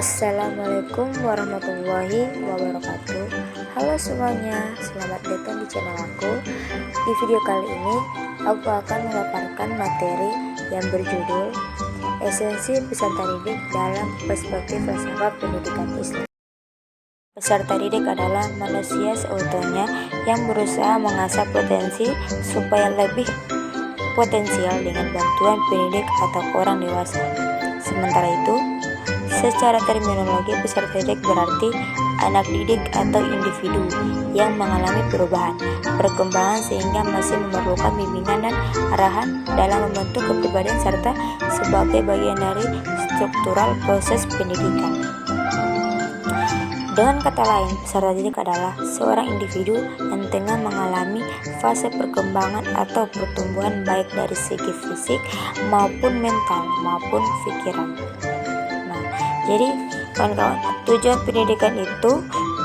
Assalamualaikum warahmatullahi wabarakatuh. Halo semuanya, selamat datang di channel aku. Di video kali ini, aku akan memaparkan materi yang berjudul Esensi Peserta Didik dalam Perspektif Filsafat Pendidikan Islam. Peserta didik adalah manusia seutuhnya yang berusaha mengasah potensi supaya lebih potensial dengan bantuan pendidik atau orang dewasa. Sementara itu, secara terminologi, peserta didik berarti anak didik atau individu yang mengalami perubahan, perkembangan sehingga masih memerlukan bimbingan dan arahan dalam membentuk kepribadian serta sebagai bagian dari struktural proses pendidikan. Dengan kata lain, peserta didik adalah seorang individu yang tengah mengalami fase perkembangan atau pertumbuhan baik dari segi fisik maupun mental maupun pikiran. Jadi kawan-kawan, tujuan pendidikan itu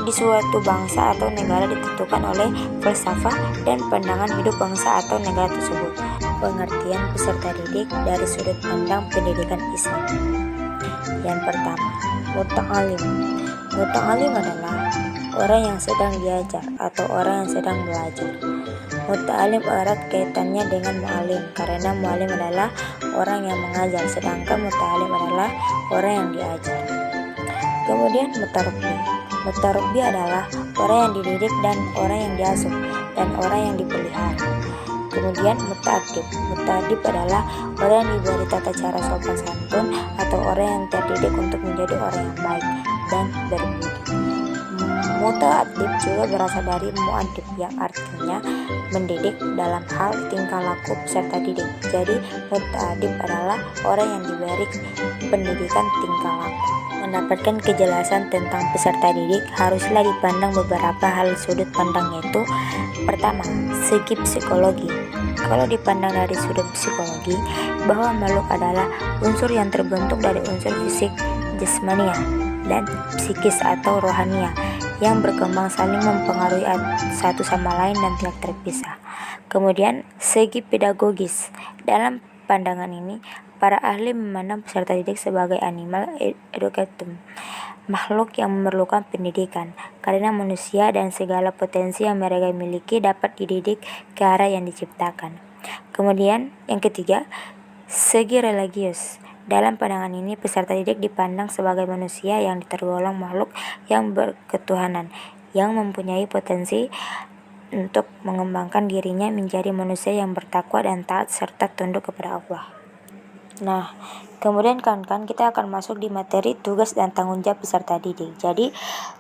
di suatu bangsa atau negara ditentukan oleh falsafah dan pandangan hidup bangsa atau negara tersebut. Pengertian peserta didik dari sudut pandang pendidikan Islam. Yang pertama, muta'alim. Muta'alim adalah orang yang sedang diajar atau orang yang sedang belajar. Muta'alim erat kaitannya dengan mu'alim karena mu'alim adalah orang yang mengajar, sedangkan muta'alim adalah orang yang diajar. Kemudian mutarabbi. Mutarabbi adalah orang yang dididik dan orang yang diasuh dan orang yang dipelihara. Kemudian muta'adib. Muta'adib adalah orang yang diberi tata cara sopan santun atau orang yang terdidik untuk menjadi orang yang baik dan berbudi. Muta'adib juga berasal dari mu'adib yang artinya mendidik dalam hal tingkah laku peserta didik. Jadi muta'adib adalah orang yang diberi pendidikan tingkah laku. Mendapatkan kejelasan tentang peserta didik haruslah dipandang beberapa hal sudut pandang, yaitu pertama, segi psikologi. Kalau dipandang dari sudut psikologi, bahwa makhluk adalah unsur yang terbentuk dari unsur fisik jasmania dan psikis atau rohania yang berkembang saling mempengaruhi satu sama lain dan tidak terpisah. Kemudian segi pedagogis. Dalam pandangan ini, para ahli memandang peserta didik sebagai animal educatum, makhluk yang memerlukan pendidikan, karena manusia dan segala potensi yang mereka miliki dapat dididik ke arah yang diciptakan. Kemudian yang ketiga, segi religius. Dalam pandangan ini, peserta didik dipandang sebagai manusia yang tergolong makhluk yang berketuhanan, yang mempunyai potensi untuk mengembangkan dirinya menjadi manusia yang bertakwa dan taat serta tunduk kepada Allah. Nah, kemudian kawan-kawan, kita akan masuk di materi tugas dan tanggung jawab peserta didik. Jadi,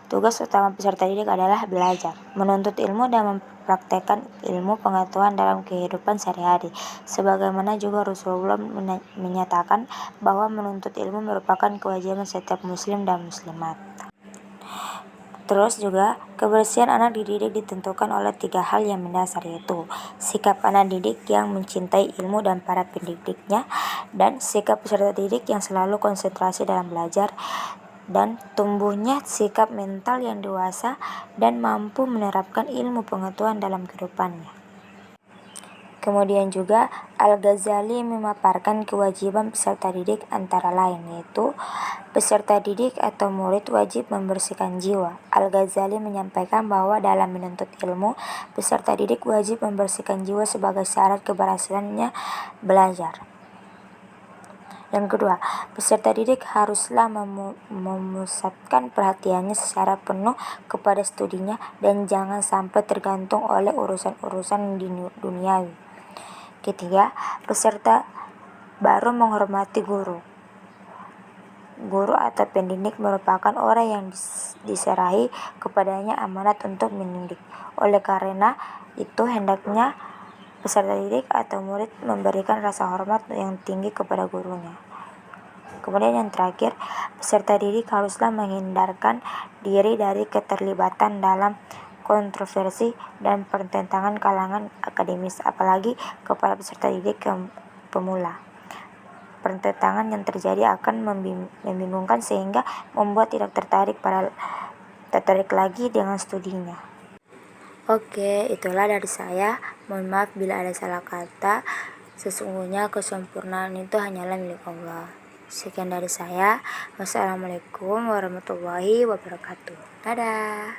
tugas utama peserta didik adalah belajar, menuntut ilmu dan mempraktekkan ilmu pengetahuan dalam kehidupan sehari-hari. Sebagaimana juga Rasulullah menyatakan bahwa menuntut ilmu merupakan kewajiban setiap muslim dan muslimat. Terus juga kebersihan anak dididik ditentukan oleh 3 hal yang mendasar, yaitu sikap anak didik yang mencintai ilmu dan para pendidiknya, dan sikap peserta didik yang selalu konsentrasi dalam belajar, dan tumbuhnya sikap mental yang dewasa dan mampu menerapkan ilmu pengetahuan dalam kehidupannya. Kemudian juga Al-Ghazali memaparkan kewajiban peserta didik antara lain, yaitu peserta didik atau murid wajib membersihkan jiwa. Al-Ghazali menyampaikan bahwa dalam menuntut ilmu, peserta didik wajib membersihkan jiwa sebagai syarat keberhasilannya belajar. Yang kedua, peserta didik haruslah memusatkan perhatiannya secara penuh kepada studinya dan jangan sampai tergantung oleh urusan-urusan duniawi. Ketiga, peserta baru menghormati guru. Guru atau pendidik merupakan orang yang diserahi kepadanya amanat untuk mendidik. Oleh karena itu, hendaknya peserta didik atau murid memberikan rasa hormat yang tinggi kepada gurunya. Kemudian yang terakhir, peserta didik haruslah menghindarkan diri dari keterlibatan dalam kontroversi dan pertentangan kalangan akademis, apalagi kepada peserta didik yang pemula. Pertentangan yang terjadi akan membingungkan sehingga membuat tidak tertarik lagi dengan studinya. Oke, itulah dari saya. Mohon maaf bila ada salah kata. Sesungguhnya kesempurnaan itu hanyalah milik Allah. Sekian dari saya. Wassalamualaikum warahmatullahi wabarakatuh. Dadah.